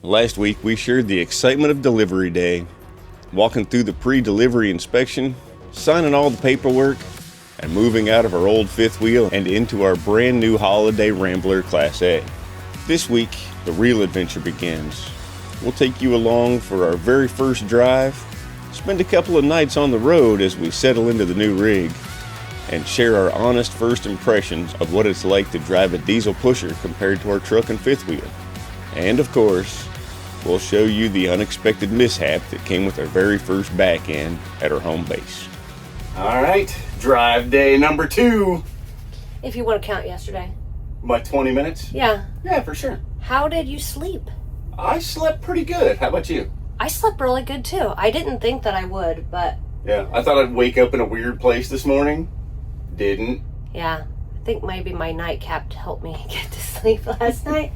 Last week we shared the excitement of delivery day, walking through the pre-delivery inspection, signing all the paperwork, and moving out of our old fifth wheel and into our brand new Holiday Rambler Class A. This week, the real adventure begins. We'll take you along for our very first drive, spend a couple of nights on the road as we settle into the new rig, and share our honest first impressions of what it's like to drive a diesel pusher compared to our truck and fifth wheel. And of course, we'll show you the unexpected mishap that came with our very first back end at our home base. All right, drive day number 2. If you want to count yesterday. About 20 minutes? Yeah. Yeah, for sure. How did you sleep? I slept pretty good. How about you? I slept really good too. I didn't think that I would, but... Yeah, I thought I'd wake up in a weird place this morning. Didn't. Yeah, I think maybe my nightcap helped me get to sleep last night.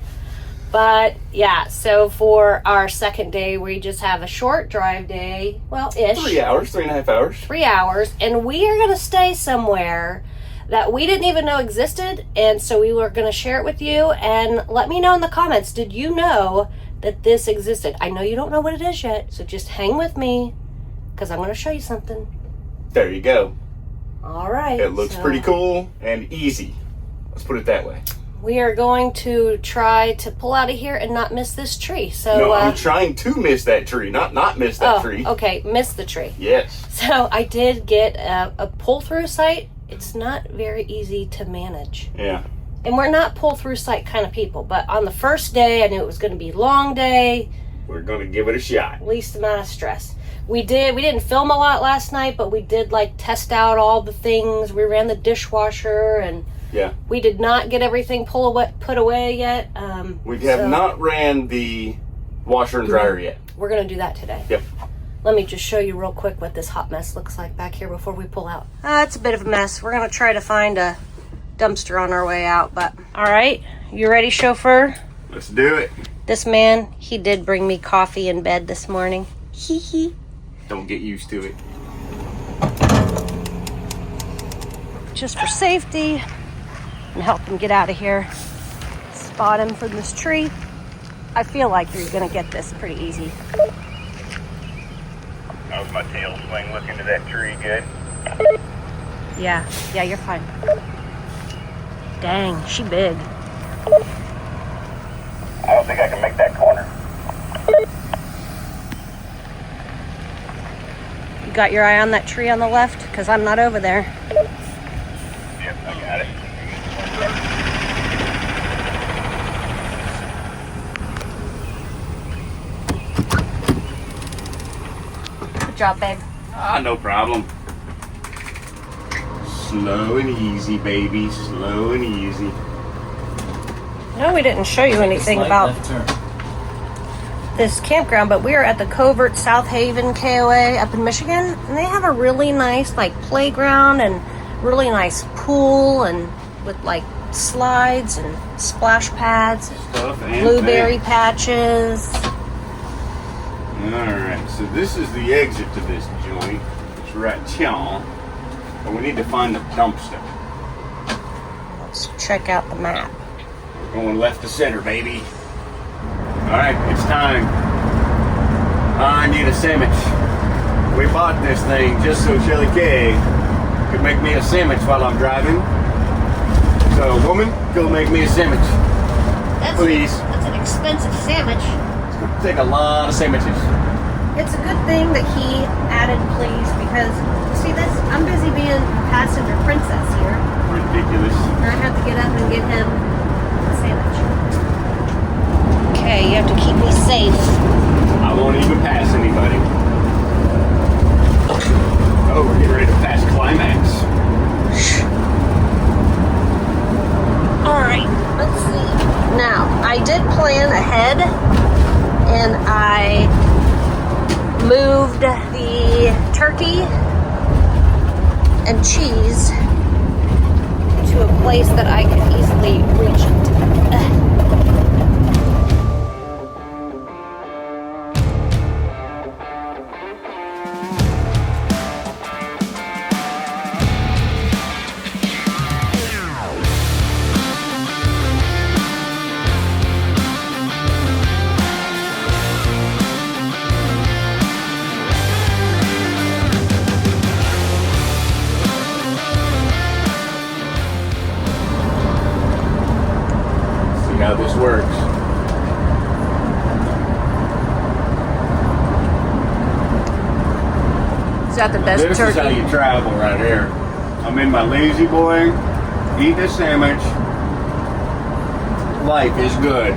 But yeah, so for our second day, we just have a short drive day. Well, ish. 3 hours, 3.5 hours. 3 hours. And we are going to stay somewhere that we didn't even know existed. And so we were going to share it with you. And let me know in the comments, did you know that this existed? I know you don't know what it is yet. So just hang with me because I'm going to show you something. There you go. All right. It looks pretty cool and easy. Let's put it that way. We are going to try to pull out of here and not miss this tree. So no, I'm trying to miss that tree, not miss that tree. Okay, miss the tree. Yes. So I did get a pull-through site. It's not very easy to manage. Yeah. And we're not pull-through site kind of people, but on the first day, I knew it was going to be a long day. We're going to give it a shot. Least amount of stress. We didn't film a lot last night, but we did test out all the things. We ran the dishwasher and... Yeah. We did not get everything put away yet. We have not ran the washer and dryer yet. We're going to do that today. Yep. Let me just show you real quick what this hot mess looks like back here before we pull out. It's a bit of a mess. We're going to try to find a dumpster on our way out. But all right, you ready, chauffeur? Let's do it. This man, he did bring me coffee in bed this morning. Hee hee. Don't get used to it. Just for safety. And help him get out of here. Spot him from this tree. I feel like you're gonna get this pretty easy. How's my tail swing looking to that tree? Good? Yeah, you're fine. Dang, she big. I don't think I can make that corner. You got your eye on that tree on the left? Because I'm not over there. Yep, I got it. Good job, babe. No problem. Slow and easy, baby. Slow and easy. No, we didn't show you anything about this campground, but we are at the Covert South Haven KOA up in Michigan, and they have a really nice playground and really nice pool and with slides and splash pads, blueberry patches. Alright, so this is the exit to this joint. It's right here. But we need to find the dumpster. Let's check out the map. We're going left to center, baby. Alright, it's time. I need a sandwich. We bought this thing just so Shelly K could make me a sandwich while I'm driving. So, woman, go make me a sandwich. Please. That's an expensive sandwich. It's going to take a lot of sandwiches. It's a good thing that he added please, because, see this? I'm busy being passenger princess here. Ridiculous. And I have to get up and get him a sandwich. Okay, you have to keep me safe. I won't even pass anybody. Oh, we're getting ready to pass climax. Alright, let's see. Now, I did plan ahead, and I moved the turkey and cheese to a place that I could easily reach it. that the best This turkey? is how you travel right here. I'm in my lazy boy, eating a sandwich. Life is good.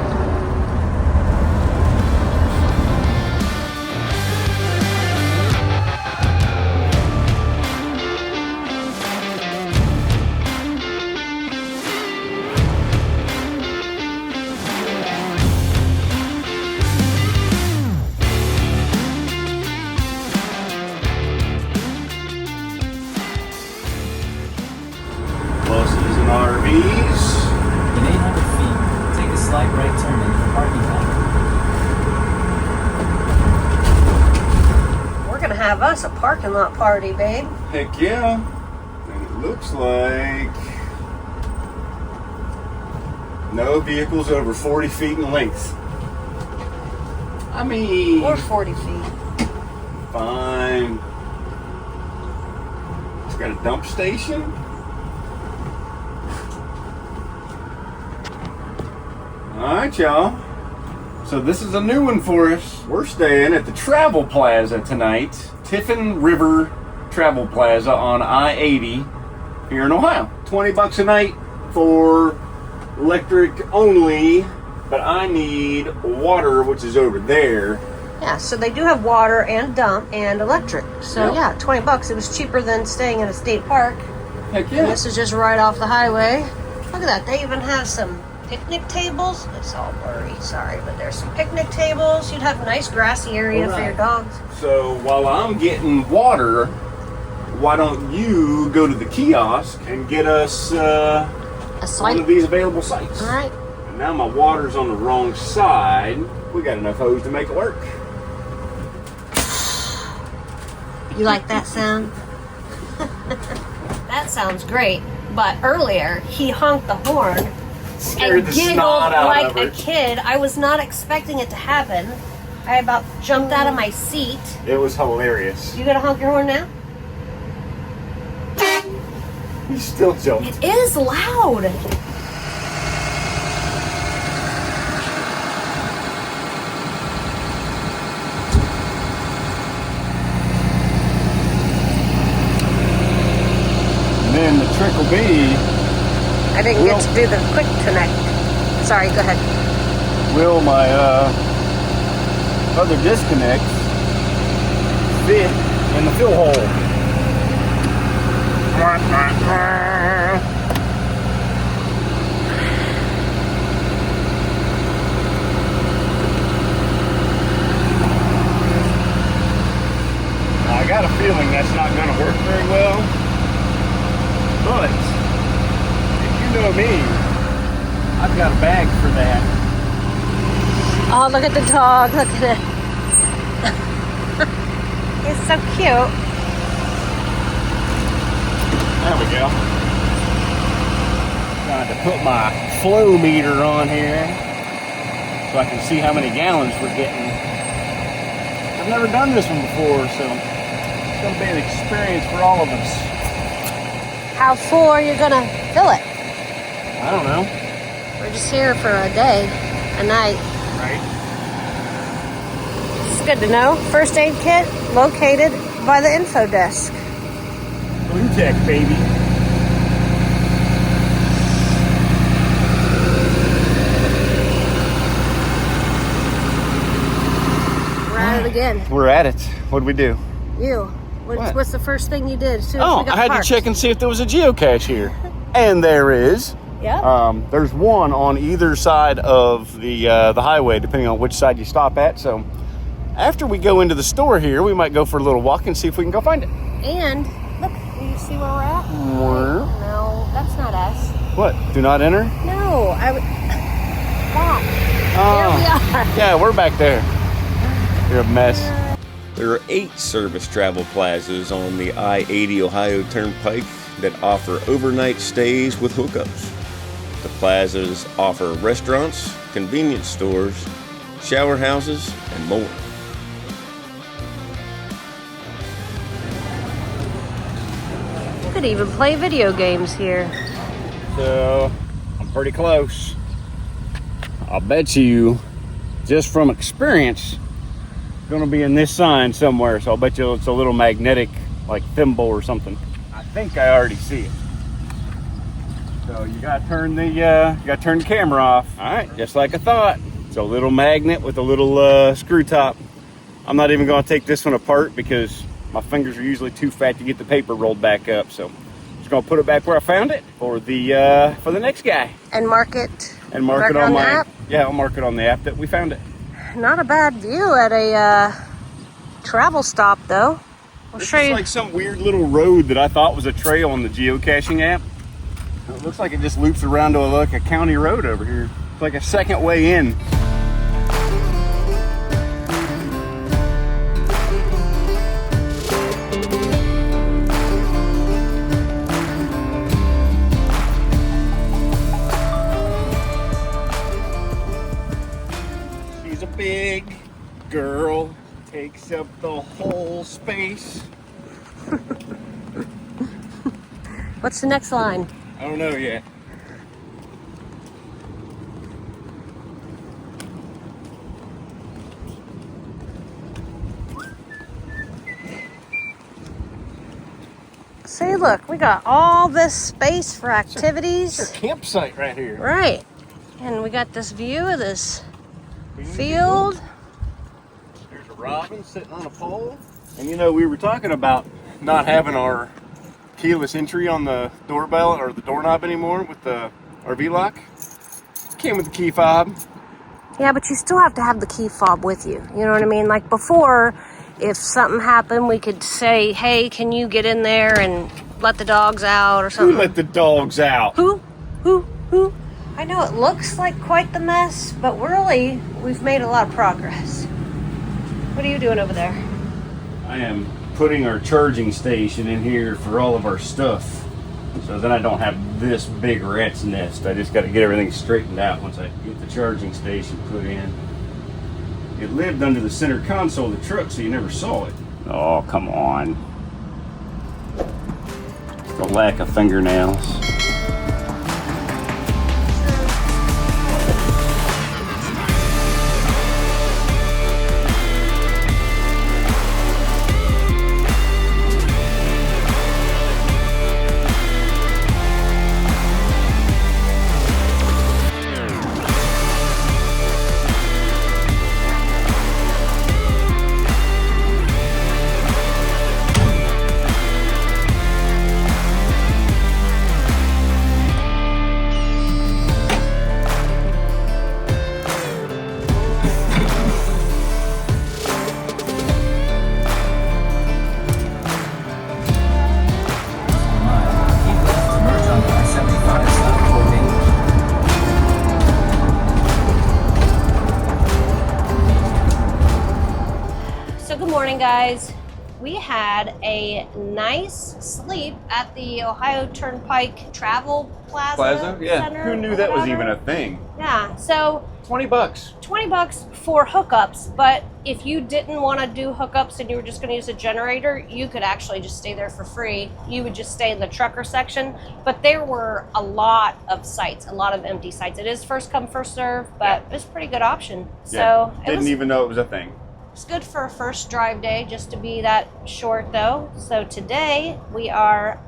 Buses and RVs. In 800 feet, take a slight right turn into the parking lot. We're gonna have us a parking lot party, babe. Heck yeah. And it looks like no vehicles over 40 feet in length. I mean, Or 40 feet. fine. It's got a dump station. Alright, y'all. So this is a new one for us. We're staying at the Travel Plaza tonight. Tiffin River Travel Plaza on I-80 here in Ohio. $20 a night for electric only, but I need water, which is over there. Yeah, so they do have water and dump and electric. So Yep. yeah, $20. It was cheaper than staying in a state park. Heck And yeah. this is just right off the highway. Look at that. They even have some picnic tables. It's all blurry, sorry, but there's some picnic tables. You'd have a nice grassy area for your dogs. So while I'm getting water, why don't you go to the kiosk and get us A one slight. of these available sites? All right. And now my water's on the wrong side. We got enough hose to make it work. You like that sound? That sounds great. But earlier, he honked the horn Scared and the giggled snot out like of a her. kid. I was not expecting it to happen. I about jumped out of my seat. It was hilarious. You gonna honk your horn now? He still jumped. It is loud. And then the trick will be, I didn't get to do the quick connect. Sorry, go ahead. will my other disconnects fit in the fill hole? I got a feeling that's not going to work very well, but if you know me, I've got a bag for that. Oh, look at the dog. Look at it. He's so cute. There we go. Trying to put my flow meter on here so I can see how many gallons we're getting. I've never done this one before, so it's going to be an experience for all of us. How full are you gonna fill it? I don't know. We're just here for a day, a night. Right? It's good to know. First aid kit located by the info desk. Blue Tech, baby. We're at it again. We're at it. What'd we do? You. What? What's the first thing you did as soon as Oh, we got I had parked? to check and see if there was a geocache here. And there is. Yeah. There's one on either side of the highway, depending on which side you stop at. So after we go into the store here, we might go for a little walk and see if we can go find it. And look, do you see where we're at? Where? No, that's not us. What? Do not enter? No, I would. That. Oh. There we are. Yeah, we're back there. You're a mess. There are 8 service travel plazas on the I-80 Ohio Turnpike that offer overnight stays with hookups. The plazas offer restaurants, convenience stores, shower houses, and more. You could even play video games here. So I'm pretty close. I'll bet you, just from experience, it's gonna be in this sign somewhere. So I'll bet you it's a little magnetic like thimble or something. I think I already see it. So you gotta turn the camera off. All right, just like I thought. It's a little magnet with a little screw top. I'm not even gonna take this one apart because my fingers are usually too fat to get the paper rolled back up. So I'm just gonna put it back where I found it for the next guy. And mark it. And mark it on the my app? Yeah, I'll mark it on the app that we found it. Not a bad view at a travel stop, though. I'll This show is you. like some weird little road that I thought was a trail on the geocaching app. It looks like it just loops around to a county road over here. It's like a second way in. She's a big girl, takes up the whole space. What's the next line? I don't know yet. See, look, we got all this space for activities. It's a campsite right here. Right. And we got this view of this field. There's a robin sitting on a pole. And you know, we were talking about not having our keyless entry on the doorbell or the doorknob anymore with the RV lock. Came with the key fob. Yeah, but you still have to have the key fob with you. You know what I mean? Like before, if something happened, we could say, hey, can you get in there and let the dogs out or something? Who let the dogs out? Who? I know it looks like quite the mess, but really, we've made a lot of progress. What are you doing over there? I am putting our charging station in here for all of our stuff. So then I don't have this big rat's nest. I just got to get everything straightened out once I get the charging station put in. It lived under the center console of the truck, so you never saw it. Oh, come on. The lack of fingernails. Guys, we had a nice sleep at the Ohio Turnpike Travel Plaza. Yeah. Center Who knew or that was whatever. even a thing? Yeah, so $20. $20 for hookups, but if you didn't want to do hookups and you were just going to use a generator, you could actually just stay there for free. You would just stay in the trucker section, but there were a lot of sites, a lot of empty sites. It is first come, first serve, but it's a pretty good option. So Didn't even know it was a thing. It's good for a first drive day, just to be that short though. So today we are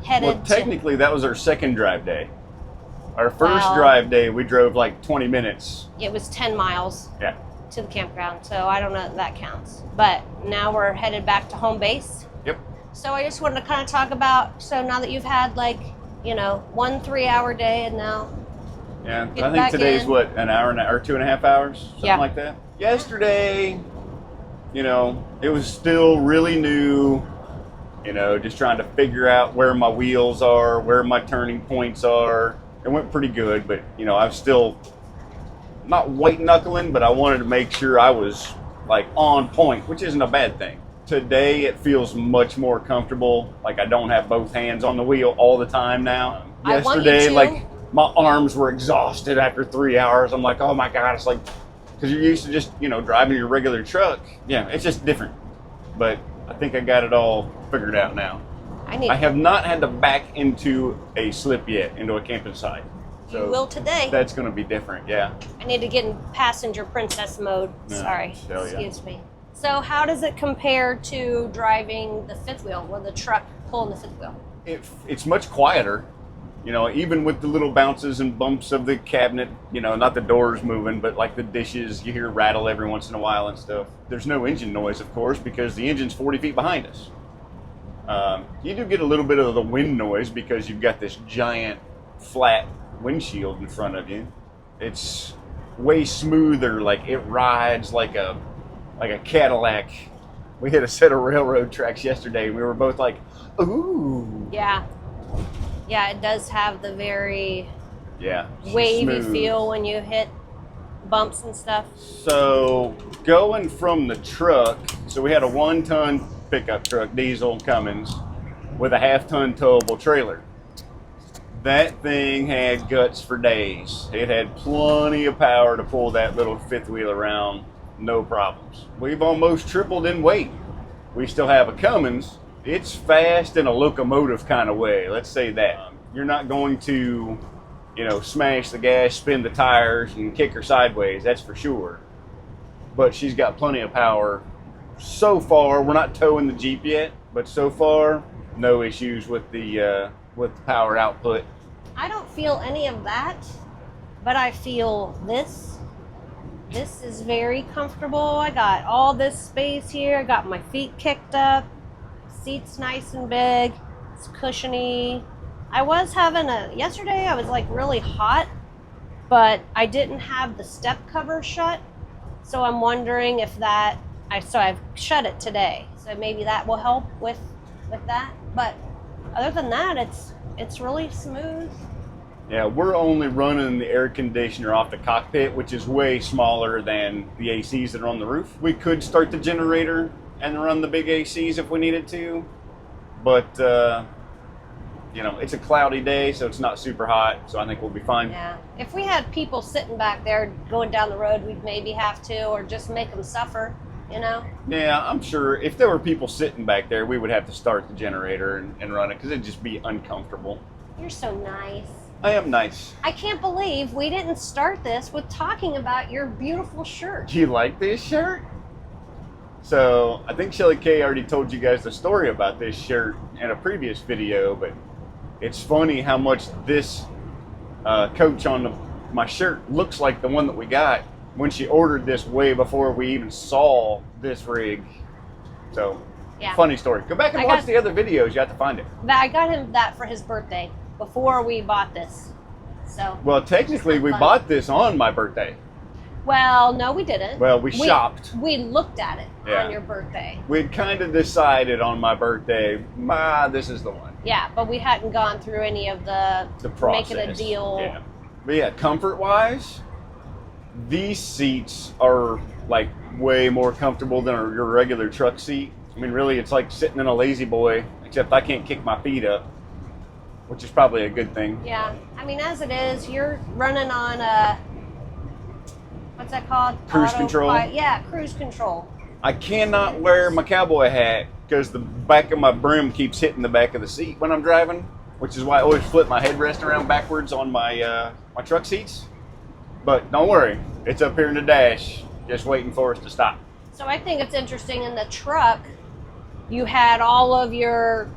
headed Well, technically that was our second drive day. Our first drive day, we drove like 20 minutes. It was 10 miles Yeah. to the campground, so I don't know if that counts. But now we're headed back to home base. Yep. So I just wanted to kind of talk about, so now that you've had like, 1 3-hour day and now Yeah, Get I think back today's in. what, an hour or 2.5 hours? Something like that. Yesterday, it was still really new, just trying to figure out where my wheels are, where my turning points are. It went pretty good, but, I'm still not white knuckling, but I wanted to make sure I was like on point, which isn't a bad thing. Today, it feels much more comfortable. Like I don't have both hands on the wheel all the time now. I want you Yesterday, to. like my arms were exhausted after 3 hours. I'm like, oh my God, it's like, because you're used to just, driving your regular truck. Yeah, it's just different. But I think I got it all figured out now. I have not had to back into a slip yet, into a camping site. So You will today. That's going to be different, yeah. I need to get in passenger princess mode. Yeah, Sorry. hell yeah. Excuse me. So how does it compare to driving the fifth wheel or the truck pulling the fifth wheel? It's much quieter, you know, even with the little bounces and bumps of the cabinet, you know, not the doors moving, but like the dishes, you hear rattle every once in a while and stuff. There's no engine noise, of course, because the engine's 40 feet behind us. You do get a little bit of the wind noise because you've got this giant flat windshield in front of you. It's way smoother, like it rides like a Cadillac. We hit a set of railroad tracks yesterday and we were both like, ooh. Yeah. Yeah, it does have the very she's wavy smooth. feel when you hit bumps and stuff. So going from the truck, so we had a 1-ton pickup truck, diesel Cummins, with a 1/2-ton towable trailer. That thing had guts for days. It had plenty of power to pull that little fifth wheel around, no problems. We've almost tripled in weight. We still have a Cummins. It's fast in a locomotive kind of way, let's say that. You're not going to, you know, smash the gas, spin the tires, and kick her sideways, that's for sure. But she's got plenty of power. So far, we're not towing the Jeep yet, but so far, no issues with the power output. I don't feel any of that, but I feel this. This is very comfortable. I got all this space here. I got my feet kicked up. Seat's nice and big. It's cushiony. I was having yesterday I was like really hot, but I didn't have the step cover shut. So I'm wondering if I've shut it today. So maybe that will help with that. But other than that, it's really smooth. Yeah, we're only running the air conditioner off the cockpit, which is way smaller than the ACs that are on the roof. We could start the generator and run the big ACs if we needed to, but you know, it's a cloudy day, so it's not super hot, so I think we'll be fine. Yeah, if we had people sitting back there going down the road, we'd maybe have to, or just make them suffer, you know? Yeah, I'm sure if there were people sitting back there, we would have to start the generator and run it, because it'd just be uncomfortable. You're so nice. I am nice. I can't believe we didn't start this with talking about your beautiful shirt. Do you like this shirt? So I think Shelly K already told you guys the story about this shirt in a previous video, but it's funny how much this coach on my shirt looks like the one that we got when she ordered this way before we even saw this rig. So, Yeah. Funny story. Go back and watch the other videos. You have to find it. I got him that for his birthday before we bought this. So. Well, technically, we bought this on my birthday. Well, no, we didn't. Well, we shopped. We looked at it Yeah. on your birthday. We'd kind of decided on my birthday, this is the one. Yeah, but we hadn't gone through any of the process. making a deal. Yeah. But yeah, comfort-wise, these seats are like way more comfortable than your regular truck seat. I mean, really, it's like sitting in a lazy boy, except I can't kick my feet up, which is probably a good thing. Yeah, I mean, as it is, you're running on what's that called? Cruise control? Yeah, cruise control. I cannot wear my cowboy hat because the back of my brim keeps hitting the back of the seat when I'm driving, which is why I always flip my headrest around backwards on my my truck seats. But don't worry, it's up here in the dash, just waiting for us to stop. So I think it's interesting in the truck, you had all of your,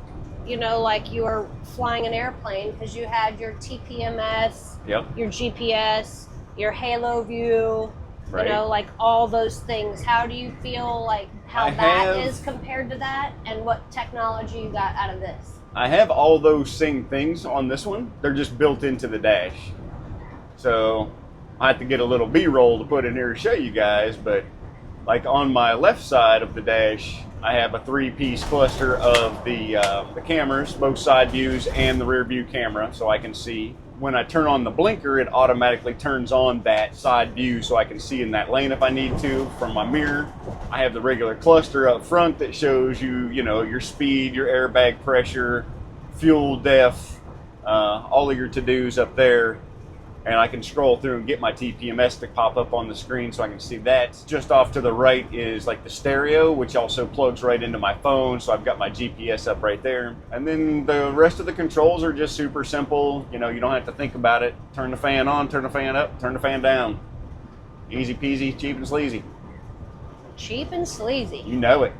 you know, like you were flying an airplane because you had your TPMS, Yep. your GPS, your halo view, Right. you know, like all those things. How do you feel like how I that have- is compared to that, and what technology you got out of this? I have all those same things on this one. They're just built into the dash. So I have to get a little B-roll to put in here to show you guys, but like on my left side of the dash, I have a 3-piece cluster of the cameras, both side views and the rear view camera, so I can see. When I turn on the blinker, it automatically turns on that side view so I can see in that lane if I need to from my mirror. I have the regular cluster up front that shows you, you know, your speed, your airbag pressure, fuel depth, all of your to-dos up there. And I can scroll through and get my TPMS to pop up on the screen so I can see that. Just off to the right is like the stereo, which also plugs right into my phone, so I've got my GPS up right there. And then the rest of the controls are just super simple. You know, you don't have to think about it. Turn the fan on, turn the fan up, turn the fan down. Easy peasy, cheap and sleazy. Cheap and sleazy. You know it.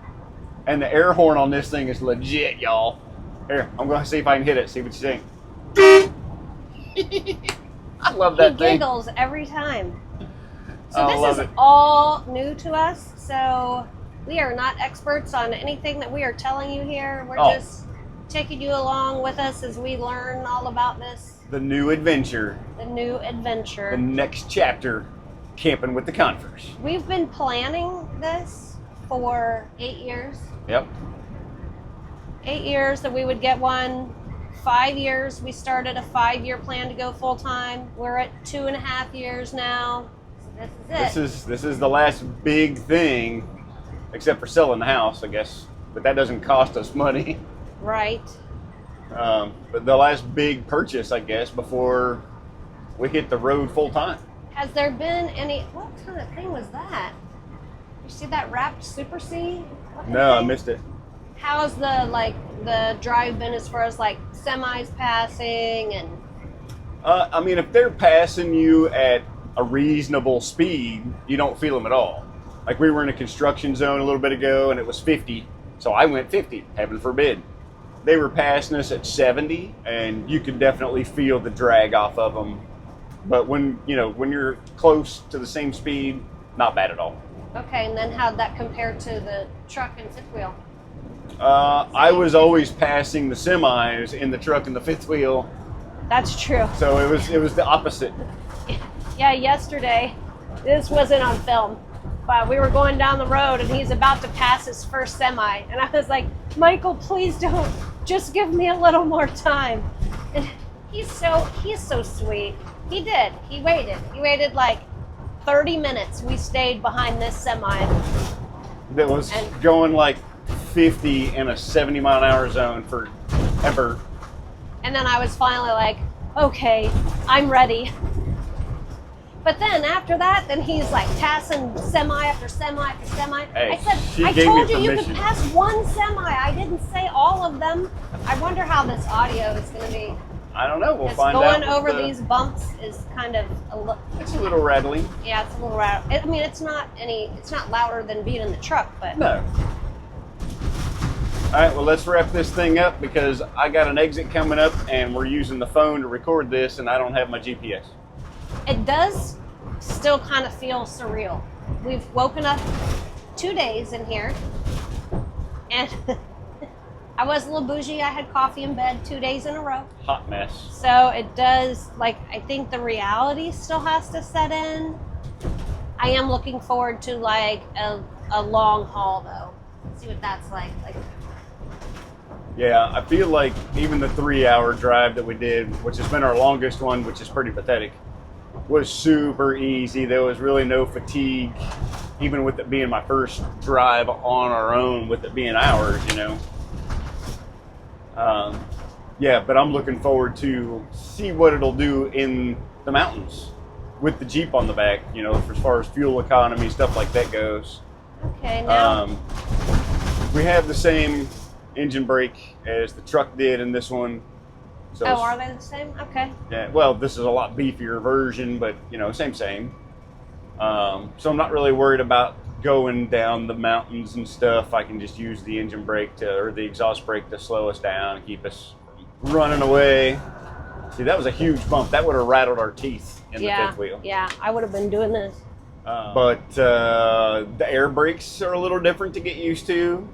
And the air horn on this thing is legit, y'all. Here, I'm going to see if I can hit it, see what you think. I love that thing. He giggles every time. So I this love is it. all new to us, so we are not experts on anything that we are telling you here. We're just taking you along with us as we learn all about this. The new adventure. The new adventure. The next chapter, camping with the Confers. We've been planning this for 8 years. Yep. 8 years that we would get one. 5 years, we started a 5-year plan to go full time. We're at 2.5 years now. So this is it. This is the last big thing, except for selling the house, I guess. But that doesn't cost us money. Right. But the last big purchase, I guess, before we hit the road full time. Has there been any? What kind of thing was that? You see that wrapped Super C? No, I missed it. How's the drive been as far as like semis passing and? I mean, if they're passing you at a reasonable speed, you don't feel them at all. Like we were in a construction zone a little bit ago, and it was 50, so I went 50. Heaven forbid. They were passing us at 70, and you could definitely feel the drag off of them. But when you're close to the same speed, not bad at all. Okay, and then how'd that compare to the truck and fifth wheel? I was always passing the semis in the truck and the fifth wheel. That's true. So it was the opposite. Yeah, yesterday, this wasn't on film, but we were going down the road and he's about to pass his first semi. And I was like, Michael, please don't. Just give me a little more time. And he's so sweet. He did. He waited. He waited like 30 minutes. We stayed behind this semi. That was going like 50 in a 70-mile-an-hour zone forever. And then I was finally like, okay, I'm ready. But then after that, then he's like passing semi after semi after semi. Hey, I said, I gave told me you permission. could pass one semi. I didn't say all of them. I wonder how this audio is going to be. I don't know. We'll Because find out. going over these bumps is kind of It's a little rattling. yeah, it's a little loud. I mean, it's not louder than being in the truck, but No. All right, well, let's wrap this thing up because I got an exit coming up and we're using the phone to record this and I don't have my GPS. it does still kind of feel surreal. We've woken up 2 days in here, and I was a little bougie. I had coffee in bed 2 days in a row. Hot mess. So it does, like, I think the reality still has to set in. I am looking forward to, like, a long haul, though. See what that's like. Yeah, I feel like even the 3-hour drive that we did, which has been our longest one, which is pretty pathetic, was super easy. There was really no fatigue, even with it being my first drive on our own, with it being ours, Yeah, but I'm looking forward to see what it'll do in the mountains with the Jeep on the back, as far as fuel economy, stuff like that goes. Okay, now. We have the same engine brake as the truck did in this one. So are they the same? Okay. yeah, well, this is a lot beefier version, but same. So I'm not really worried about going down the mountains and stuff. I can just use the engine brake or the exhaust brake to slow us down and keep us from running away. See, that was a huge bump. That would have rattled our teeth in the fifth wheel. Yeah, I would have been doing this. But the air brakes are a little different to get used to.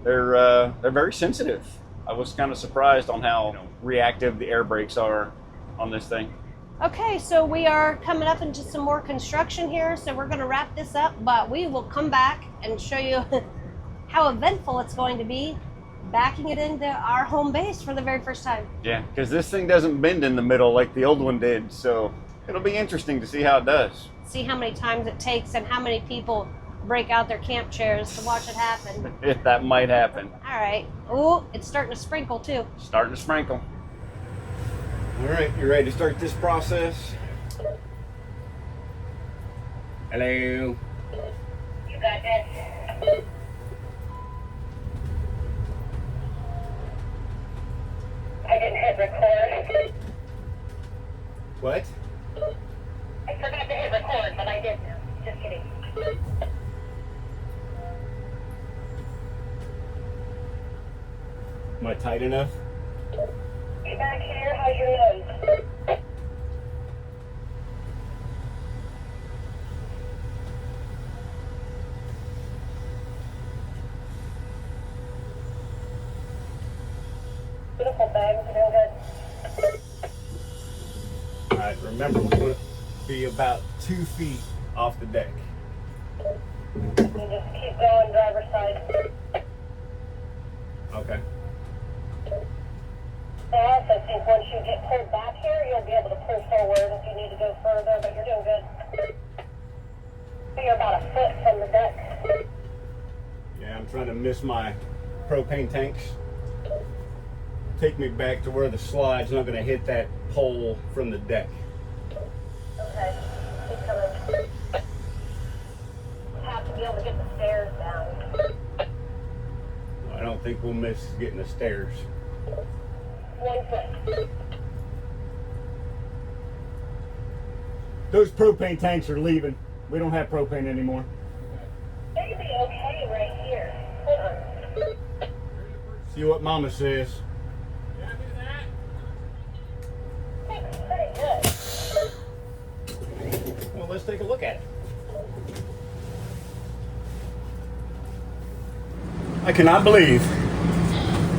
They're very sensitive. I was kind of surprised on how reactive the air brakes are on this thing. Okay, so we are coming up into some more construction here, so we're going to wrap this up, but we will come back and show you how eventful it's going to be backing it into our home base for the very first time. Yeah, because this thing doesn't bend in the middle like the old one did, so it'll be interesting to see how it does. See how many times it takes and how many people break out their camp chairs to watch it happen. If that might happen. All right. Ooh, it's starting to sprinkle too. Starting to sprinkle. All right, you ready to start this process? Hello. You got this. I didn't hit record. What? I forgot to hit record, but I did now. Just kidding. Alright, so we're gonna have to hit record. But I did. Just kidding. Alright, so we're gonna have to hit record. But I did. Just kidding. Alright, so we're gonna have to hit record. But I did. Just kidding. Alright, so we're gonna have to hit record. But I did. Just kidding. Am I tight enough? Get back here. How's your nose? Beautiful bag. You're doing good. All right, remember we're going to be about 2 feet off the deck. You just keep going, driver's side. Okay. I also think once you get pulled back here, you'll be able to pull forward if you need to go further, but you're doing good. You're about a foot from the deck. Yeah, I'm trying to miss my propane tanks. Take me back to where the slide's not going to hit that pole from the deck. Okay, keep coming. Have to be able to get the stairs down. I don't think we'll miss getting the stairs. 1 foot. Those propane tanks are leaving. We don't have propane anymore. Maybe okay right here. Hold on. See what Mama says. Pretty good. Well, let's take a look at it. I cannot believe,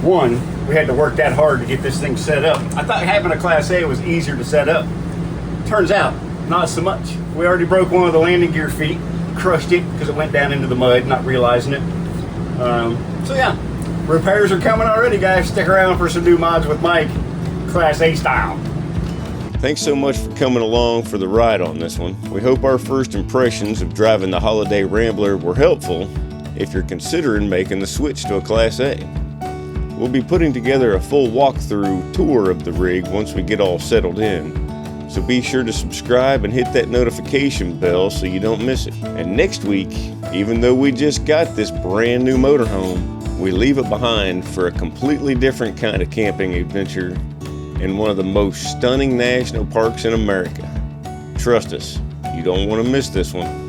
one, we had to work that hard to get this thing set up. I thought having a Class A was easier to set up. Turns out, not so much. We already broke one of the landing gear feet, crushed it because it went down into the mud, not realizing it. So yeah, repairs are coming already, guys. Stick around for some new mods with Mike, Class A style. Thanks so much for coming along for the ride on this one. We hope our first impressions of driving the Holiday Rambler were helpful if you're considering making the switch to a Class A. We'll be putting together a full walkthrough tour of the rig once we get all settled in. So be sure to subscribe and hit that notification bell so you don't miss it. And next week, even though we just got this brand new motorhome, we leave it behind for a completely different kind of camping adventure in one of the most stunning national parks in America. Trust us, you don't want to miss this one.